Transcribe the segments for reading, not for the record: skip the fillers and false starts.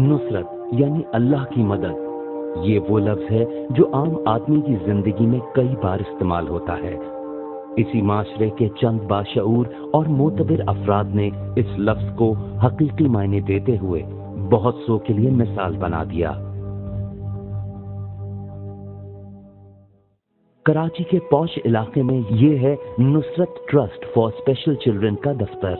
نصرت یعنی اللہ کی مدد، یہ وہ لفظ ہے جو عام آدمی کی زندگی میں کئی بار استعمال ہوتا ہے۔ اسی معاشرے کے چند باشعور اور معتبر افراد نے اس لفظ کو حقیقی معنی دیتے ہوئے بہت سو کے لیے مثال بنا دیا۔ کراچی کے پوش علاقے میں یہ ہے نصرت ٹرسٹ فار اسپیشل چلڈرن کا دفتر۔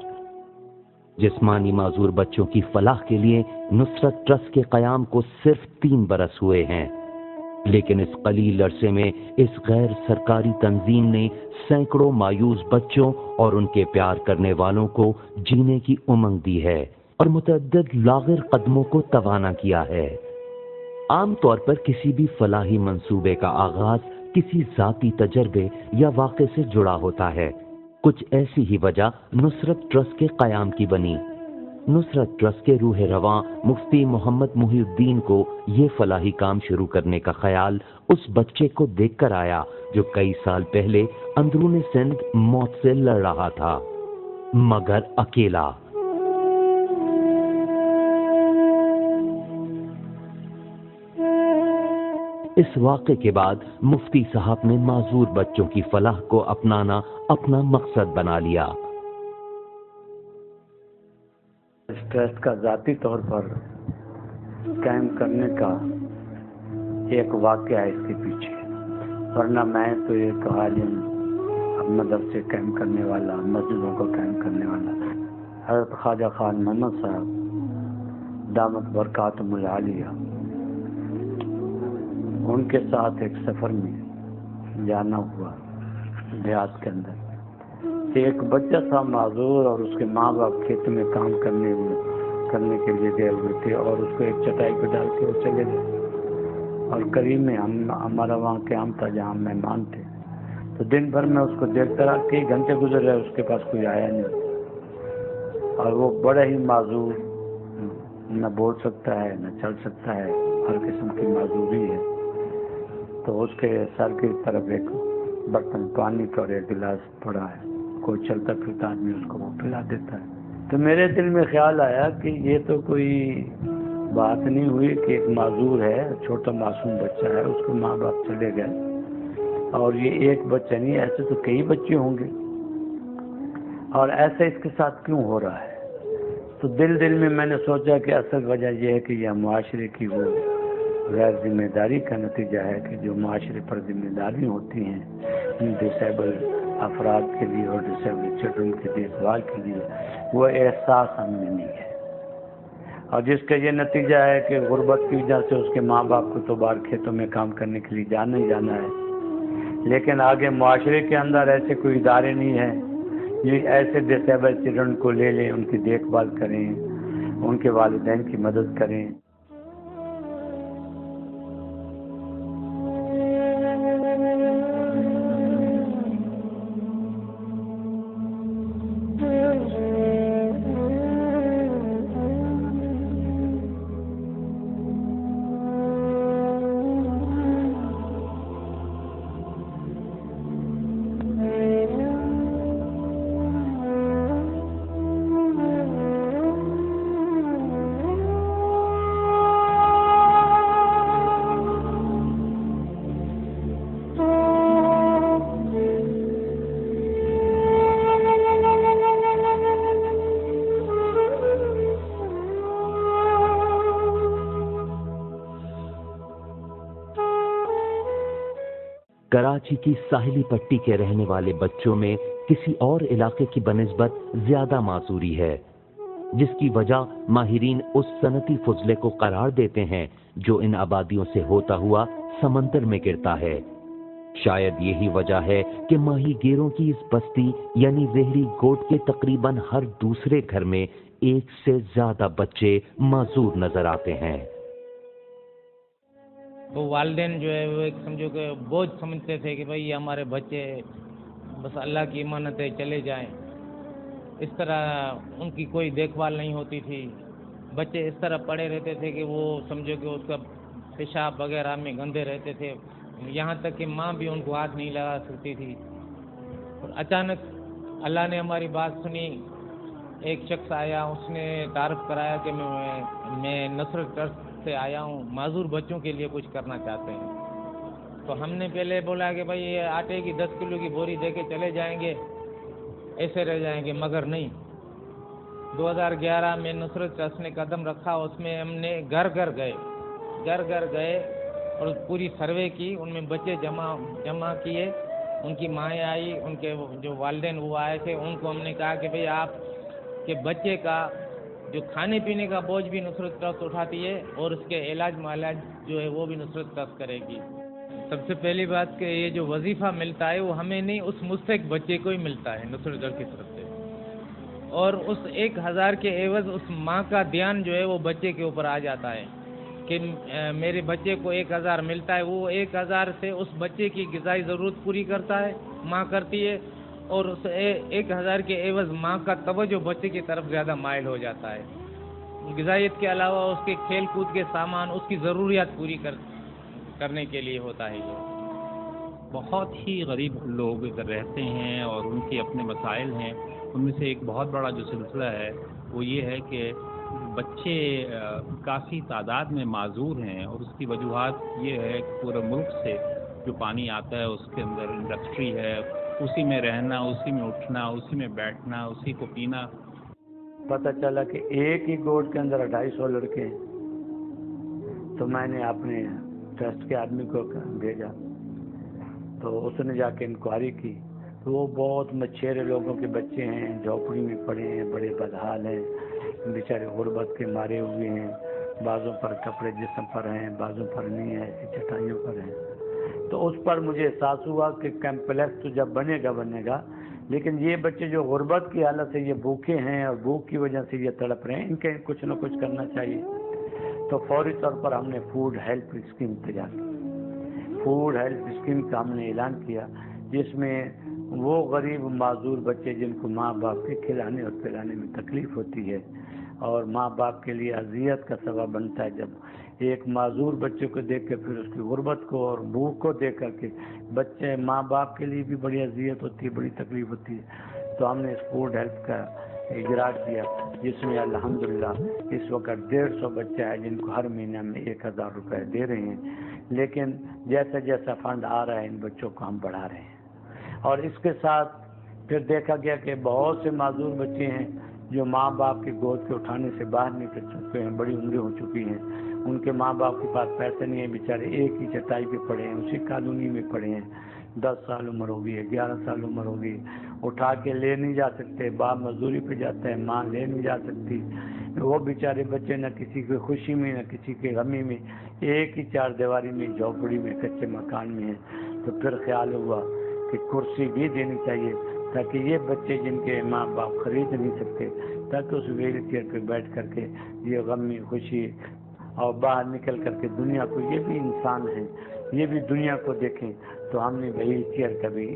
جسمانی معذور بچوں کی فلاح کے لیے نصرت ٹرسٹ کے قیام کو صرف 3 برس ہوئے ہیں، لیکن اس قلیل عرصے میں اس غیر سرکاری تنظیم نے سینکڑوں مایوس بچوں اور ان کے پیار کرنے والوں کو جینے کی امنگ دی ہے اور متعدد لاغر قدموں کو توانا کیا ہے۔ عام طور پر کسی بھی فلاحی منصوبے کا آغاز کسی ذاتی تجربے یا واقعے سے جڑا ہوتا ہے۔ کچھ ایسی ہی وجہ نصرت ٹرسٹ کے قیام کی بنی۔ نصرت ٹرسٹ کے روح رواں مفتی محمد محی الدین کو یہ فلاحی کام شروع کرنے کا خیال اس بچے کو دیکھ کر آیا جو کئی سال پہلے اندرون سندھ موت سے لڑ رہا تھا، مگر اکیلا۔ اس واقعے کے بعد مفتی صاحب نے معذور بچوں کی فلاح کو اپنانا اپنا مقصد بنا لیا۔ اس ٹرسٹ کا ذاتی طور پر قائم کرنے کا ایک واقعہ ہے اس کے پیچھے، ورنہ میں تو ایک عالم، مدرسے قائم کرنے والا، مسجدوں کو قائم کرنے والا حضرت خواجہ خان محمد صاحب دامت برکاتہم العالیہ، ان کے ساتھ ایک سفر میں جانا ہوا دیہات کے اندر۔ ایک بچہ تھا معذور اور اس کے ماں باپ کھیت میں کام کرنے کے لیے گئے ہوئے تھے اور اس کو ایک چٹائی پہ ڈال کے وہ چلے گئے، اور قریب میں ہمارا وہاں قیام تھا جہاں مہمان تھے، تو دن بھر میں اس کو دیکھتا رہا، کئی گھنٹے گزر رہے، اس کے پاس کوئی آیا نہیں، اور وہ بڑا ہی معذور، نہ بول سکتا ہے نہ چل سکتا ہے، ہر قسم کی معذوری ہے۔ تو اس کے سر کی طرف ایک برتن پانی کا اور ایک گلاس پڑا ہے، کوئی چلتا پھرتا آدمی اس کو وہ پلا دیتا ہے۔ تو میرے دل میں خیال آیا کہ یہ تو کوئی بات نہیں ہوئی کہ ایک معذور ہے، چھوٹا معصوم بچہ ہے، اس کو ماں باپ چلے گئے، اور یہ ایک بچہ نہیں، ایسے تو کئی بچے ہوں گے، اور ایسا اس کے ساتھ کیوں ہو رہا ہے؟ تو دل میں نے سوچا کہ اصل وجہ یہ ہے کہ یہ معاشرے کی وہ غیر ذمہ داری کا نتیجہ ہے کہ جو معاشرے پر ذمہ داری ہوتی ہیں ڈسیبل افراد کے لیے اور ڈسیبل چلڈرن کی دیکھ بھال کے لیے، وہ احساس ہم میں نہیں ہے، اور جس کا یہ نتیجہ ہے کہ غربت کی وجہ سے اس کے ماں باپ کو تو باہر کھیتوں میں کام کرنے کے لیے جانا ہی جانا ہے، لیکن آگے معاشرے کے اندر ایسے کوئی ادارے نہیں ہیں یہ ایسے ڈسیبل چلڈرن کو لے لیں، ان کی دیکھ بھال کریں، ان کے والدین کی مدد کریں۔ کراچی کی ساحلی پٹی کے رہنے والے بچوں میں کسی اور علاقے کی بنسبت زیادہ معذوری ہے، جس کی وجہ ماہرین اس صنعتی فضلے کو قرار دیتے ہیں جو ان آبادیوں سے ہوتا ہوا سمندر میں گرتا ہے۔ شاید یہی وجہ ہے کہ ماہی گیروں کی اس بستی یعنی وہری گوٹ کے تقریباً ہر دوسرے گھر میں ایک سے زیادہ بچے معذور نظر آتے ہیں۔ تو والدین جو ہے وہ ایک سمجھو کہ بوجھ سمجھتے تھے کہ بھئی یہ ہمارے بچے بس اللہ کی امانت ہے چلے جائیں، اس طرح ان کی کوئی دیکھ بھال نہیں ہوتی تھی، بچے اس طرح پڑے رہتے تھے کہ وہ سمجھو کہ اس کا پیشاب وغیرہ میں گندے رہتے تھے، یہاں تک کہ ماں بھی ان کو ہاتھ نہیں لگا سکتی تھی۔ اور اچانک اللہ نے ہماری بات سنی، एक शख्स आया, उसने तारफ़ कराया कि मैं नुसरत ट्रस्ट से आया हूँ, माजूर बच्चों के लिए कुछ करना चाहते हैं। तो हमने पहले बोला कि भाई ये आटे की 10 किलो की बोरी दे के चले जाएंगे, ऐसे रह जाएंगे, मगर नहीं। 2011 में नुसरत ट्रस्ट ने कदम रखा, उसमें हमने घर घर गए और पूरी सर्वे की, उनमें बच्चे जमा किए, उनकी माएँ आई, उनके जो वालिदैन वो आए थे, उनको हमने कहा कि भाई आप के बच्चे का जो खाने पीने का बोझ भी नुसरत ट्रस्ट उठाती है और उसके इलाज मालाज जो है वो भी नुसरत ट्रस्ट करेगी। सबसे पहली बात कि ये जो वजीफ़ा मिलता है वो हमें नहीं, उस मुस्तहिक बच्चे को ही मिलता है नुसरत ट्रस्ट की तरफ से, और उस 1000 के एवज उस माँ का ध्यान जो है वो बच्चे के ऊपर आ जाता है कि मेरे बच्चे को 1000 मिलता है, वो 1000 से उस बच्चे की ग़िज़ाई ज़रूरत पूरी करता है, माँ करती है, और उस 1000 के एवज माँ का तवज्जो बच्चे की तरफ ज़्यादा माइल हो जाता है। ग़िज़ाइयत के अलावा उसके खेल कूद के सामान, उसकी ज़रूरियात पूरी करने के लिए होता है ये। बहुत ही गरीब लोग इधर रहते हैं और उनके अपने मसाइल हैं। उनमें से एक बहुत बड़ा जो सिलसिला है वो ये है कि बच्चे काफ़ी तादाद में माजूर हैं, और उसकी वजूहात ये है कि पूरे मुल्क से जो पानी आता है उसके अंदर इंडस्ट्री है, उसी में रहना, उसी में उठना, उसी में बैठना, उसी को पीना। पता चला कि एक ही गोद के अंदर 250 लड़के हैं। तो मैंने अपने ट्रस्ट के आदमी को भेजा, तो उसने जाके इंक्वायरी की, तो वो बहुत मछेरे लोगों के बच्चे हैं, झोपड़ी में पड़े हैं, बड़े बदहाल हैं, बेचारे गुर्बत के मारे हुए हैं, बाजों पर कपड़े जिस्म पर हैं, बाजों पर नहीं है, ऐसी चटाइयों पर हैं। तो उस पर मुझे एहसास हुआ कि कम्प्लेक्स तो जब बनेगा, लेकिन ये बच्चे जो गुर्बत की हालत से ये भूखे हैं और भूख की वजह से ये तड़प रहे हैं, इनके कुछ न कुछ करना चाहिए। तो फौरी तौर पर हमने फूड हेल्प स्कीम तैयार की। फूड हेल्प स्कीम का हमने ऐलान किया, जिसमें वो गरीब माजूर बच्चे जिनको माँ बाप के खिलाने और पिलाने में तकलीफ़ होती है और माँ बाप के लिए अजियत का सबब बनता है, जब एक माजूर बच्चे को देख के फिर उसकी गुर्बत को और भूख को देख करके बच्चे माँ बाप के लिए भी बड़ी अजियत होती है, बड़ी तकलीफ होती है। तो हमने इस फूड हेल्प का इजरा किया, जिसमें अल्हम्दुलिल्लाह इस वक्त 150 बच्चे हैं जिनको हर महीने में 1000 रुपये दे रहे हैं। लेकिन जैसा जैसा फंड आ रहा है इन बच्चों को हम बढ़ा रहे हैं। और इसके साथ फिर देखा गया कि बहुत से माजूर बच्चे हैं जो माँ बाप की गोद के उठाने से बाहर निकल चुके हैं, बड़ी उम्रें हो चुकी हैं, उनके माँ बाप के पास पैसे नहीं है, बेचारे एक ही चटाई पे पड़े हैं, उसी कॉलोनी में पड़े हैं, 10 साल उम्र हो गई है, 11 साल उम्र हो गई, उठा के ले नहीं जा सकते, बाप मजदूरी पे जाते हैं, माँ ले नहीं जा सकती। वो बेचारे बच्चे न किसी की खुशी में न किसी के गमी में, एक ही 4 दीवारी में झोपड़ी में कच्चे मकान में है। तो फिर ख्याल हुआ कि कुर्सी भी देनी चाहिए ताकि ये बच्चे जिनके माँ बाप खरीद नहीं सकते, ताकि उस व्हील चेयर पर बैठ करके ये गमी खुशी और बाहर निकल करके दुनिया को, ये भी इंसान है, ये भी दुनिया को देखें। तो हमने व्हील चेयर का भी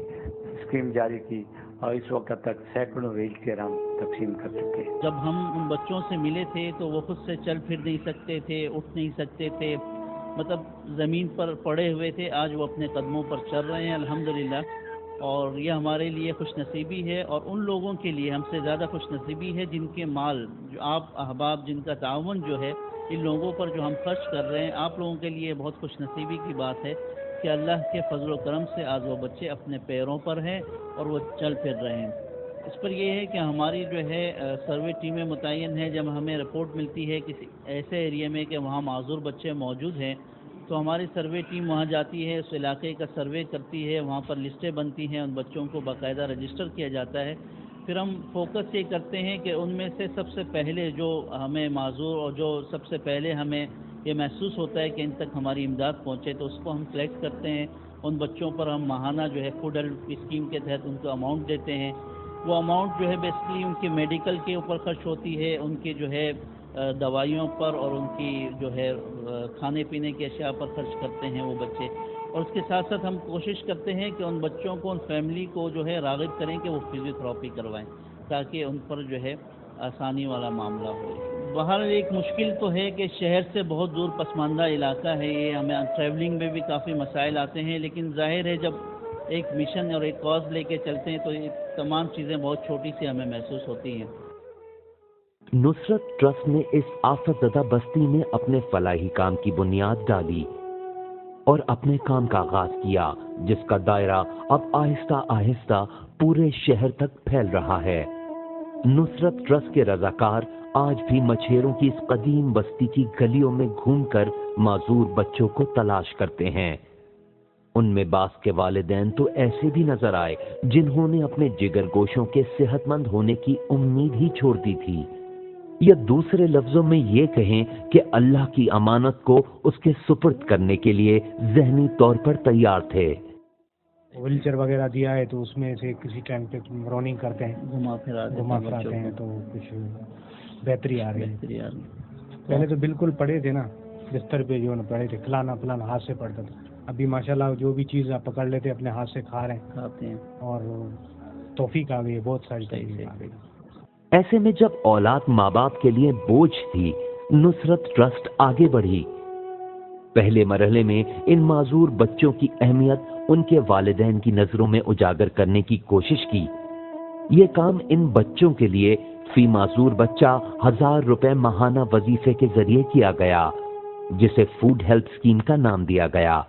स्कीम जारी की और इस वक्त तक सैकड़ों व्हील चेयर हम तकसीम कर चुके हैं। जब हम उन बच्चों से मिले थे तो वो खुद से चल फिर नहीं सकते थे, उठ नहीं सकते थे, मतलब ज़मीन पर पड़े हुए थे। आज वो अपने कदमों पर चल रहे हैं अल्हम्दुलिल्लाह, और ये हमारे लिए खुशनसीबी है और उन लोगों के लिए हमसे ज़्यादा खुशनसीबी है जिनके माल, जो आप अहबाब, जिनका तावन जो है इन लोगों पर जो हम खर्च कर रहे हैं, आप लोगों के लिए बहुत खुशनसीबी की बात है कि अल्लाह के फजल करम से आज वो बच्चे अपने पैरों पर हैं और वो चल फिर रहे हैं। इस पर यह है कि हमारी जो है सर्वे टीमें मुतय्यन है। जब हमें रिपोर्ट मिलती है किसी ऐसे एरिया में कि वहाँ माजूर बच्चे मौजूद हैं, तो हमारी सर्वे टीम वहाँ जाती है, उस इलाके का सर्वे करती है, वहाँ पर लिस्टें बनती हैं, उन बच्चों को बाकायदा रजिस्टर किया जाता है। फिर हम फोकस ये करते हैं कि उनमें से सबसे पहले जो हमें माजूर और जो सबसे पहले हमें ये महसूस होता है कि इन तक हमारी इमदाद पहुँचे, तो उसको हम सेलेक्ट करते हैं। उन बच्चों पर हम माहाना जो है फूड हेल्प स्कीम के तहत उनको अमाउंट देते हैं। वो अमाउंट जो है बेसिकली उनके मेडिकल के ऊपर खर्च होती है, उनके जो है दवाइयों पर और उनकी जो है खाने पीने की अशिया पर खर्च करते हैं वो बच्चे। और उसके साथ साथ हम कोशिश करते हैं कि उन बच्चों को, उन फैमिली को जो है राग़िब करें कि वो फिजियोथेरेपी करवाएं, ताकि उन पर जो है आसानी वाला मामला हो। बाहर एक मुश्किल तो है कि शहर से बहुत दूर पसमानदा इलाका है ये, हमें ट्रैवलिंग में भी काफ़ी मसाइल आते हैं, लेकिन जाहिर है जब एक मिशन और एक कॉज लेके चलते हैं तो ये तमाम चीज़ें बहुत छोटी सी हमें महसूस होती हैं। नुसरत ट्रस्ट ने इस आफतज़दा बस्ती में अपने फलाही काम की बुनियाद डाली और अपने काम का आगाज किया, जिसका दायरा अब आहिस्ता आहिस्ता पूरे शहर तक फैल रहा है। नुसरत ट्रस्ट के रजाकार आज भी मछेरों की इस कदीम बस्ती की गलियों में घूमकर माजूर बच्चों को तलाश करते हैं। उनमें बास के वालिदैन तो ऐसे भी नजर आए जिन्होंने अपने जिगरगोशों के सेहतमंद होने की उम्मीद ही छोड़ दी थी, या दूसरे लफ्जों में ये कहें कि अल्लाह की अमानत को उसके सुपुर्द करने के लिए ज़हनी तौर पर तैयार थे। व्हीलचेयर वगैरह दिया है तो उसमें से किसी टाइम पे रनिंग करते हैं, घुमा फिराते हैं तो कुछ बेहतरी आ रही है। पहले तो बिल्कुल पड़े थे ना बिस्तर पे, जो न पड़े थे, खिलाना पिलाना हाथ से पड़ता था। अभी माशाल्लाह जो भी चीज़ आप पकड़ लेते अपने हाथ से खाते हैं और तौफीक आ गई है, बहुत सारी तौफीक आ गई। ऐसे में जब औलाद माँ बाप के लिए बोझ थी, नुसरत ट्रस्ट आगे बढ़ी। पहले मरहले में इन माजूर बच्चों की अहमियत उनके वालिदैन की नजरों में उजागर करने की कोशिश की। ये काम इन बच्चों के लिए फी माजूर बच्चा 1000 रुपए माहाना वजीफे के जरिए किया गया, जिसे फूड हेल्थ स्कीम का नाम दिया गया।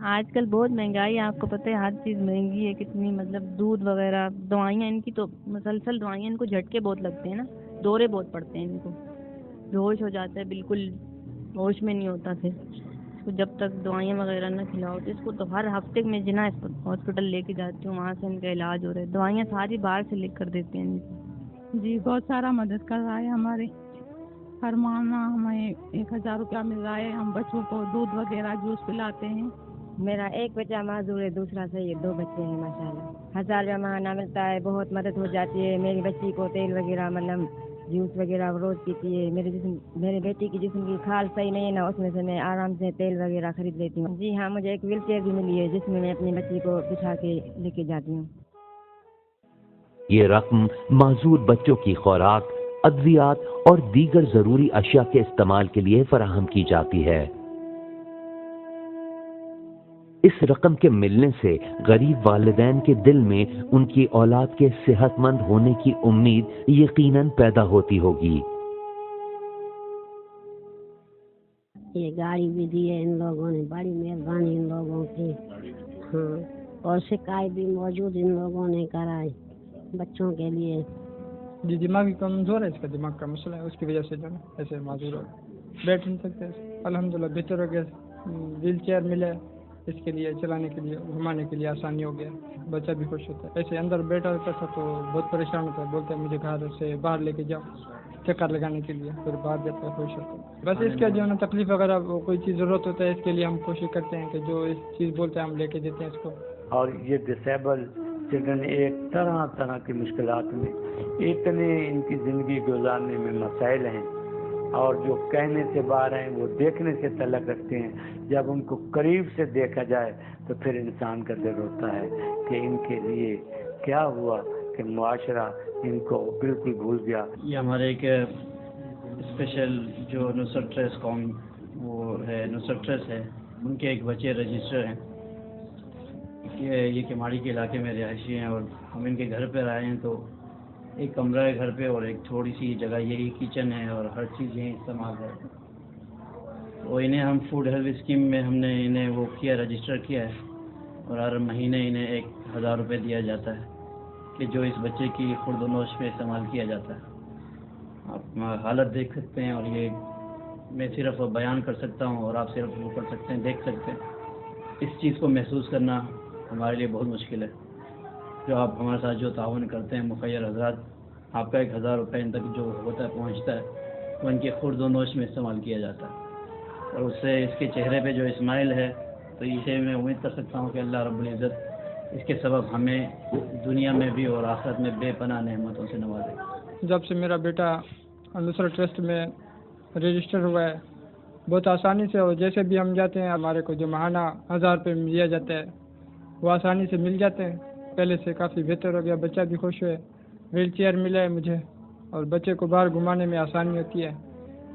आजकल बहुत महंगाई है, आपको पता है, हर चीज़ महंगी है कितनी, मतलब दूध वगैरह, दवाइयाँ इनकी तो मुसलसल दवाइयाँ, इनको झटके बहुत लगते हैं ना, दौरे बहुत पड़ते हैं इनको, बेहोश हो जाता है, बिल्कुल होश में नहीं होता फिर इसको जब तक दवाइयाँ वगैरह ना खिलाओ। तो इसको तो हर हफ्ते में जिना हॉस्पिटल लेके जाती हूँ, वहाँ से इनका इलाज हो रहा है, दवाइयाँ सारी बाहर से लिख कर देते हैं इनको। जी बहुत सारा मदद कर रहा है हमारे, हर माह हमें 1000 रुपया मिल रहा है। हम बच्चों को दूध वगैरह जूस पिलाते हैं। मेरा एक बच्चा माजूर है, दूसरा सही है, 2 बच्चे हैं माशाल्लाह। 1000 रुपया माहाना मिलता है, बहुत मदद हो जाती है। मेरी बच्ची को तेल वगैरह, मतलब जूस वगैरह रोज पीती है। मेरे बेटी की जिस्म की खाल सही नहीं है ना, उसमें से मैं आराम से तेल वगैरह खरीद लेती हूँ। जी हाँ, मुझे एक व्हील चेयर भी मिली है जिसमें मैं अपनी बच्ची को बिठा के लेके जाती हूँ। ये रकम माजूर बच्चों की खुराक, अद्वियात और दीगर जरूरी अशिया के इस्तेमाल के लिए फराहम की जाती है। इस रकम के मिलने से गरीब वालिदैन के दिल में उनकी औलाद के सेहतमंद होने की उम्मीद यकीनन पैदा होती होगी। ये गाड़ी भी दी है इन लोगों ने, बड़ी मेहरबानी इन लोगों की। हाँ, और शिकायत भी मौजूद इन लोगों ने कराई बच्चों के लिए। जी दिमागी कमजोर है, इसका दिमाग का मसला है, उसकी वजह से जो है ऐसे माजूर हो, बैठ नहीं सकते। अल्हम्दुलिल्लाह बेहतर हो गया, व्हील चेयर मिला, इसके लिए चलाने के लिए, घुमाने के लिए आसानी हो गया, बच्चा भी खुश होता है। ऐसे अंदर बैठा रहता था तो बहुत परेशान होता है, बोलता है मुझे घर से बाहर लेके जाओ चक्कर लगाने के लिए, फिर बाहर जाता है, खुश होता है। बस इसका जो है ना तकलीफ वगैरह कोई चीज़ ज़रूरत होता है, इसके लिए हम कोशिश करते हैं कि जो इस चीज़ बोलते हैं हम लेके देते हैं इसको। और ये डिसेबल चिल्ड्रन एक तरह तरह की मुश्किलात में, इतने इनकी ज़िंदगी गुजारने में मसाइल हैं, और जो कहने से बाहर हैं वो देखने से तलक रखते हैं। जब उनको करीब से देखा जाए तो फिर इंसान का दिल होता है कि इनके लिए क्या हुआ कि मुआशरा इनको बिल्कुल भूल गया। ये हमारे एक स्पेशल जो नुसरत ट्रस्ट कौम वो है, नुसरत ट्रस्ट है, उनके एक बच्चे रजिस्टर हैं। ये केमाड़ी के इलाके में रिहायशी हैं और हम इनके घर पर आए हैं तो एक कमरा है घर पे और एक थोड़ी सी जगह, यही किचन है और हर चीज़ यहीं इस्तेमाल है। तो इन्हें हम फूड हेल्थ स्कीम में हमने इन्हें वो किया, रजिस्टर किया है, और हर महीने इन्हें 1000 रुपये दिया जाता है कि जो इस बच्चे की खुर्द-ओ-नोश में इस्तेमाल किया जाता है। आप हालत देख सकते हैं, और ये मैं सिर्फ बयान कर सकता हूँ और आप सिर्फ वो कर सकते हैं, देख सकते हैं। इस चीज़ को महसूस करना हमारे लिए बहुत मुश्किल है। जो आप हमारे साथ जो ताउन करते हैं मुखैर हज़रात, आपका 1000 रुपये इन तक जो होता है पहुँचता है, वो इनके खुर्द-ओ-नोश में इस्तेमाल किया जाता है, और उससे इसके चेहरे पे जो इस्माइल है, तो इसे मैं उम्मीद कर सकता हूँ कि अल्लाह रब्बुल इज़्ज़त इसके सबब हमें दुनिया में भी और आखिरत में बेपनाह नेमतों से नवाजे। जब से मेरा बेटा नुसरत ट्रस्ट में रजिस्टर हुआ है, बहुत आसानी से, और जैसे भी हम जाते हैं हमारे को जो माहाना 1000 रुपये दिया जाता है वो आसानी से मिल जाते हैं। पहले से काफ़ी बेहतर हो गया, बच्चा भी खुश हुआ है, व्हील चेयर मिला है मुझे, और बच्चे को बाहर घुमाने में आसानी होती है,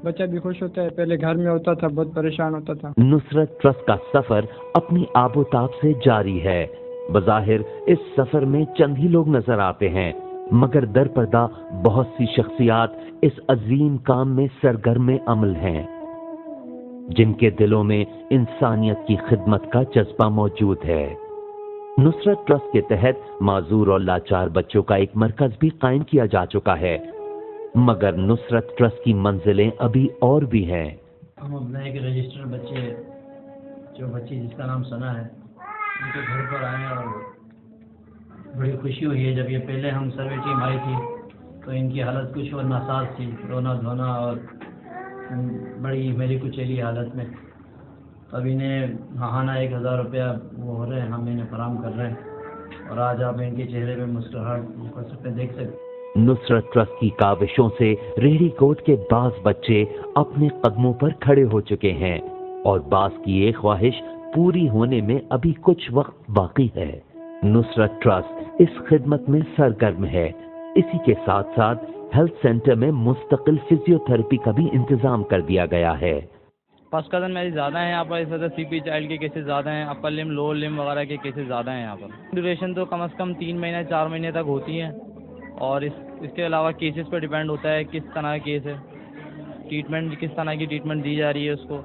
बच्चा भी खुश होता है। पहले घर में होता था, बहुत परेशान होता था। नुसरत ट्रस्ट का सफर अपनी आबोताब से जारी है। बज़ाहिर इस सफर में चंद ही लोग नजर आते हैं, मगर दरपर्दा बहुत सी शख्सियात इस अजीम काम में सरगर्म अमल हैं, जिनके दिलों में इंसानियत की खिदमत का जज्बा मौजूद है। नुसरत ट्रस्ट के तहत माजूर और लाचार बच्चों का एक मरकज भी कायम किया जा चुका है, मगर नुसरत ट्रस्ट की मंजिलें अभी और भी हैं। हम अपना एक रजिस्टर्ड बच्चे, जो बच्ची जिसका नाम सना है, उनके घर पर आए और बड़ी खुशी हुई है। जब ये पहले हम सर्वे टीम आई थी तो इनकी हालत कुछ और नासाज थी, रोना धोना और बड़ी मेरी कुचेली हालत में। अब इन्हें महाना 1000 रुपया वो हो रहे हैं, हम इन्हें फराहम कर रहे हैं और आज आप इनके चेहरे पे मुस्कुराहट देख सकते। नुसरत ट्रस्ट की काविशों से रेहड़ी कोट के बास बच्चे अपने कदमों पर खड़े हो चुके हैं और बास की ये ख्वाहिश पूरी होने में अभी कुछ वक्त बाकी है। नुसरत ट्रस्ट इस खिदमत में सरगर्म है। इसी के साथ साथ हेल्थ सेंटर में मुस्तकिल फिजियोथेरेपी का भी इंतजाम कर दिया गया है। फर्स्ट कजन मेरी ज़्यादा है यहाँ पर, इस वजह सीपी चाइल्ड के केसेस ज़्यादा हैं, अपर लिम लोअर लिम वगैरह के केसेस ज़्यादा हैं यहाँ पर। ड्यूरेशन तो कम से कम 3 महीने 4 महीने तक होती हैं और इसके अलावा केसेस पर डिपेंड होता है किस तरह का केस है, ट्रीटमेंट किस तरह की ट्रीटमेंट दी जा रही है उसको,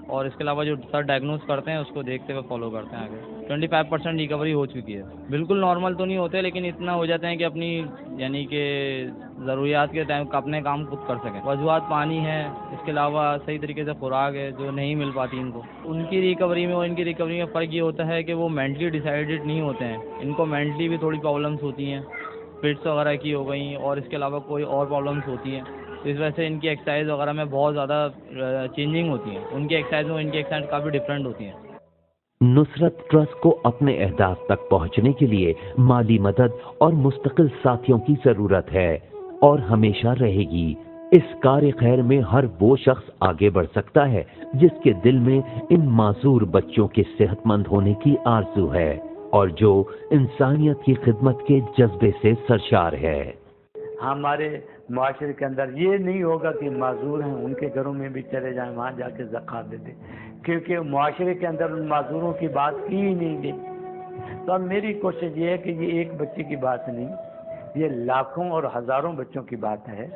और इसके अलावा जो सर डायग्नोज करते हैं उसको देखते हुए फॉलो करते हैं आगे। 25% रिकवरी हो चुकी है। बिल्कुल नॉर्मल तो नहीं होते, लेकिन इतना हो जाते हैं कि अपनी यानी कि ज़रूरियात के टाइम अपने काम खुद कर सकें। वजूहत पानी है, इसके अलावा सही तरीके से खुराक है जो नहीं मिल पाती इनको। उनकी रिकवरी में और इनकी रिकवरी में फ़र्क ये होता है कि वो मेंटली डिसाइडेड नहीं होते हैं, इनको मेंटली भी थोड़ी प्रॉब्लम्स होती हैं, फिट्स वगैरह की हो गई और इसके अलावा कोई और प्रॉब्लम्स होती हैं। इस वजह से इनकी एक्सरसाइज वगैरह में बहुत ज़्यादा चेंजिंग होती है, उनकी एक्सरसाइज में इनकी एक्सरसाइज काफ़ी डिफरेंट होती हैं। नुसरत ट्रस्ट को अपने अहदाफ तक पहुंचने के लिए माली मदद और मुस्तकिल साथियों की जरूरत है और हमेशा रहेगी। इस कार्य खैर में हर वो शख्स आगे बढ़ सकता है जिसके दिल में इन माजूर बच्चों के सेहतमंद होने की आरज़ू है और जो इंसानियत की खिदमत के जज्बे से सरशार है। हमारे माशरे के अंदर ये नहीं होगा कि माजूर हैं उनके घरों में भी चले जाएं, वहाँ जाके ज़कात दे दें, क्योंकि माशरे के अंदर उन माजूरों की बात की ही नहीं गई। तो अब मेरी कोशिश ये है कि ये एक बच्चे की बात नहीं, ये लाखों और हज़ारों बच्चों की बात है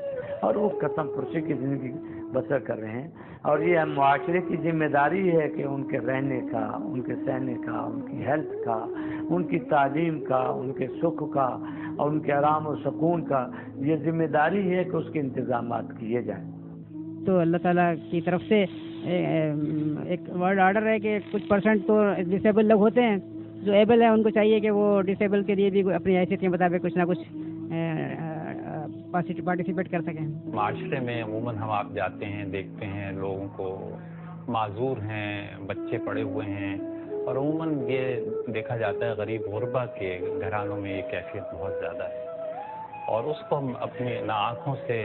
और वो कसम पुरशी की ज़िंदगी बसर कर रहे हैं और ये माशरे की जिम्मेदारी है कि उनके रहने का, उनके सहने का, उनकी हेल्थ का, उनकी तालीम का, उनके सुख का और उनके आराम और सुकून का ये जिम्मेदारी है कि उसके इंतजामात किए जाएं। तो अल्लाह ताला की तरफ से एक वर्ड ऑर्डर है कि कुछ परसेंट तो डिसेबल लोग होते हैं, जो एबल है उनको चाहिए कि वो डिसेबल के लिए भी अपनी हैसियत के मुताबिक कुछ ना कुछ पार्टिसिपेट कर सकें। माशरे में अमूमन हम आप जाते हैं, देखते हैं लोगों को माजूर हैं, बच्चे पड़े हुए हैं और अमूमन ये देखा जाता है गरीब गुरबा के घरानों में ये कैफियत बहुत ज़्यादा है और उसको हम अपने ना आँखों से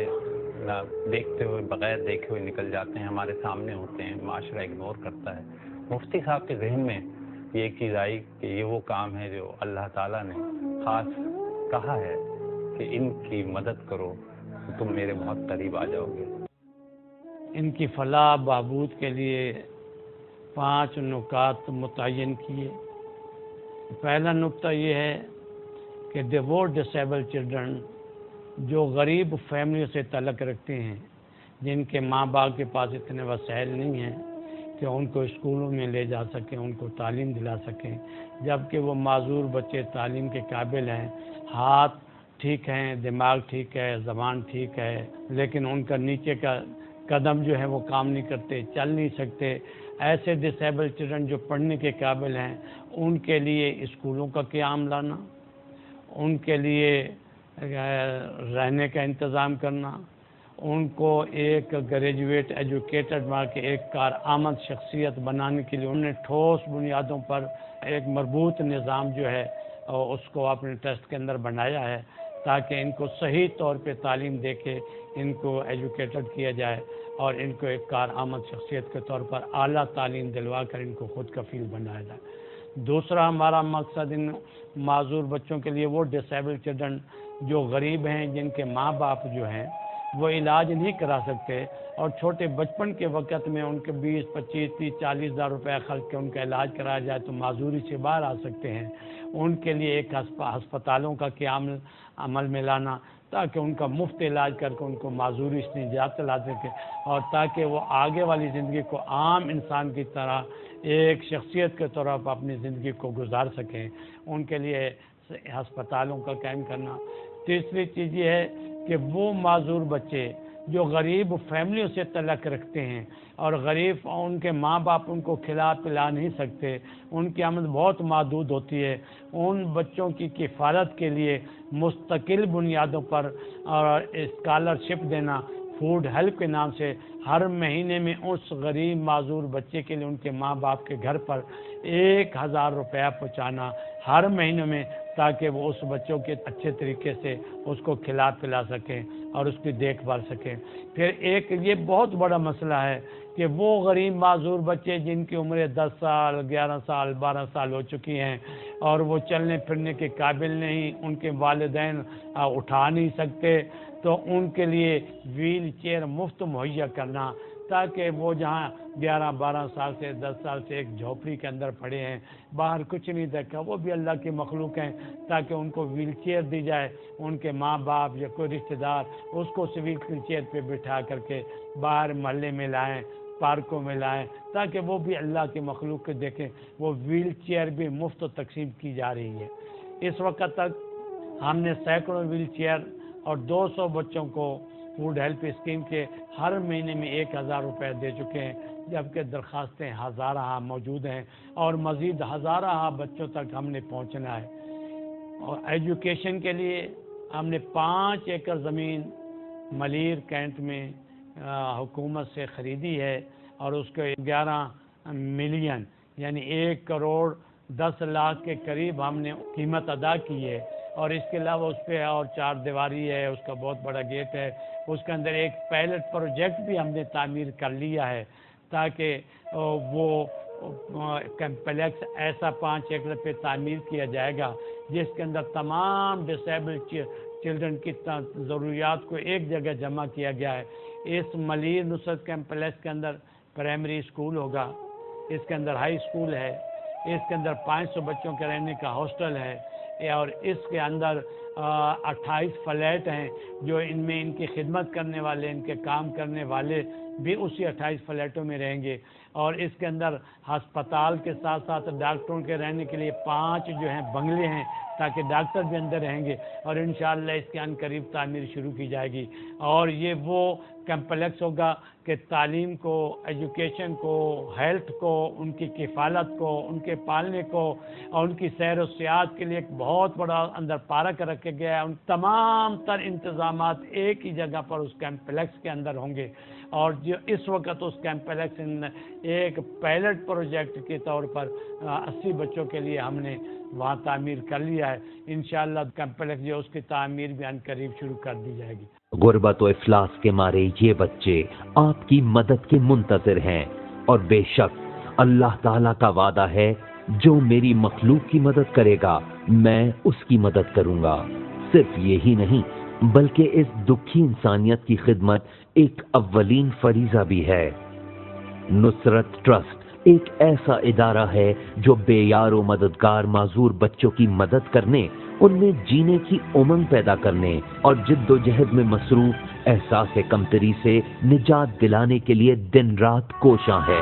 ना देखते हुए बग़ैर देखे हुए निकल जाते हैं, हमारे सामने होते हैं, माशरा इग्नोर करता है। मुफ्ती साहब के जहन में ये चीज़ आई कि ये वो काम है जो अल्लाह ताला ने ख़ास कहा है कि इनकी मदद करो तो तुम मेरे बहुत करीब आ जाओगे। इनकी फलाह बहबूद के लिए 5 नुकात मुतय्यन किए। पहला नुक्ता ये है कि वो डिसेबल चिल्ड्रन जो गरीब फैमिली से तल्लुक़ रखते हैं, जिनके माँ बाप के पास इतने वसाइल नहीं हैं कि उनको स्कूलों में ले जा सकें, उनको तालीम दिला सकें, जबकि वो माजूर बच्चे तालीम के काबिल हैं, हाथ ठीक हैं, दिमाग ठीक है, ज़बान ठीक है, लेकिन उनका नीचे का कदम जो है वो काम नहीं करते, चल नहीं सकते। ऐसे डिसेबल चिल्ड्रन जो पढ़ने के काबिल हैं, उनके लिए स्कूलों का क़याम लाना, उनके लिए रहने का इंतज़ाम करना, उनको एक ग्रेजुएट एजुकेटेड बना के एक कारआमद शख्सियत बनाने के लिए उन्हें ठोस बुनियादों पर एक मरबूत निज़ाम जो है उसको अपने ट्रस्ट के अंदर बनाया है ताकि इनको सही तौर पे तालीम दे के इनको एजुकेटेड किया जाए और इनको एक कारआमद शख्सियत के तौर पर आला तालीम दिलवा कर इनको खुद कफील बनाया जाए। दूसरा हमारा मकसद इन माजूर बच्चों के लिए वो डिसेबल चिल्ड्रन जो गरीब हैं, जिनके माँ बाप जो हैं وہ علاج نہیں کرا سکتے، اور چھوٹے بچپن کے وقت میں ان کے 20 25 30 40 ہزار روپے خرچ کے ان کا علاج کرایا جائے تو معذوری سے باہر آ سکتے ہیں۔ ان کے لیے ایک ہسپتالوں کا قیام عمل میں لانا تاکہ ان کا مفت علاج کر کے ان کو معذوری سے نجات دلا سکے، اور تاکہ وہ آگے والی زندگی کو عام انسان کی طرح ایک شخصیت کے طور پر اپنی زندگی کو گزار سکیں، ان کے لیے ہسپتالوں کا قائم کرنا۔ تیسری چیز یہ ہے کہ وہ معذور بچے جو غریب فیملیوں سے تعلق رکھتے ہیں اور غریب ان کے ماں باپ ان کو کھلا پلا نہیں سکتے، ان کی آمد بہت محدود ہوتی ہے، ان بچوں کی کفالت کے لیے مستقل بنیادوں پر اور اسکالرشپ دینا فوڈ ہیلپ کے نام سے ہر مہینے میں اس غریب معذور بچے کے لیے ان کے ماں باپ کے گھر پر 1000 روپیہ پہنچانا ہر مہینے میں، تاکہ وہ اس بچوں کے اچھے طریقے سے اس کو کھلا پلا سکیں اور اس کی دیکھ بھال سکیں۔ پھر ایک یہ بہت بڑا مسئلہ ہے کہ وہ غریب معذور بچے جن کی عمریں 10 سال 11 سال 12 سال ہو چکی ہیں اور وہ چلنے پھرنے کے قابل نہیں، ان کے والدین اٹھا نہیں سکتے، تو ان کے لیے ویل چیئر مفت مہیا کرنا، تاکہ وہ جہاں 11 12 سال سے 10 سال سے ایک جھوپڑی کے اندر پڑے ہیں، باہر کچھ نہیں دیکھا، وہ بھی اللہ کی مخلوق ہیں، تاکہ ان کو ویل چیئر دی جائے، ان کے ماں باپ یا کوئی رشتہ دار اس کو ویل چیئر پہ بٹھا کر کے باہر محلے میں لائیں، پارکوں میں لائیں، تاکہ وہ بھی اللہ کی مخلوق کو دیکھیں۔ وہ ویل چیئر بھی مفت تقسیم کی جا رہی ہے۔ اس وقت تک ہم نے سینکڑوں ویل چیئر اور 200 بچوں کو فوڈ ہیلپ اسکیم کے ہر مہینے میں 1000 روپے دے چکے ہیں، جبکہ درخواستیں ہزارہ موجود ہیں اور مزید ہزارہ بچوں تک ہم نے پہنچنا ہے۔ اور ایجوکیشن کے لیے ہم نے 5 ایکڑ زمین ملیر کینٹ میں حکومت سے خریدی ہے اور اس کو 11 ملین یعنی 1 کروڑ 10 لاکھ کے قریب ہم نے قیمت ادا کی ہے، اور اس کے علاوہ اس پہ اور 4 دیواری ہے، اس کا بہت بڑا گیٹ ہے، اس کے اندر ایک پائلٹ پروجیکٹ بھی ہم نے تعمیر کر لیا ہے، تاکہ وہ کمپلیکس ایسا 5 ایکڑ پہ تعمیر کیا جائے گا جس کے اندر تمام ڈسیبلڈ چلڈرن کی ضروریات کو ایک جگہ جمع کیا گیا ہے۔ اس ملیر نصرت کمپلیکس کے اندر پرائمری اسکول ہوگا، اس کے اندر ہائی اسکول ہے، اس کے اندر 500 بچوں کے رہنے کا ہاسٹل ہے، اور اس کے اندر 28 فلیٹ ہیں جو ان میں ان کی خدمت کرنے والے، ان کے کام کرنے والے بھی اسی 28 فلیٹوں میں رہیں گے، اور اس کے اندر ہسپتال کے ساتھ ساتھ ڈاکٹروں کے رہنے کے لیے 5 جو ہیں بنگلے ہیں، تاکہ ڈاکٹر بھی اندر رہیں گے، اور انشاءاللہ اس کے قریب تعمیر شروع کی جائے گی۔ اور یہ وہ کمپلیکس ہوگا کہ تعلیم کو، ایجوکیشن کو، ہیلتھ کو، ان کی کفالت کو، ان کے پالنے کو اور ان کی سیر و سیاحت کے لیے ایک بہت بڑا اندر پارک رکھا گیا ہے۔ ان تمام تر انتظامات ایک ہی جگہ پر اس کمپلیکس کے اندر ہوں گے، اور جو اس وقت اس کمپلیکس ایک پائلٹ پروجیکٹ کے طور پر 80 بچوں کے لیے ہم نے وہاں تعمیر کر لیا ہے۔ انشاءاللہ کمپلیکس جو اس کی تعمیر بھی قریب شروع کر دی جائے گی۔ غربت و افلاس کے مارے یہ بچے آپ کی مدد کے منتظر ہیں، اور بے شک اللہ تعالیٰ کا وعدہ ہے جو میری مخلوق کی مدد کرے گا میں اس کی مدد کروں گا۔ صرف یہی نہیں بلکہ اس دکھی انسانیت کی خدمت ایک اولین فریضہ بھی ہے۔ نصرت ٹرسٹ ایک ایسا ادارہ ہے جو بے یار و مددگار معذور بچوں کی مدد کرنے، ان میں جینے کی امنگ پیدا کرنے اور جد و جہد میں مصروف احساس کمتری سے نجات دلانے کے لیے دن رات کوشاں ہے۔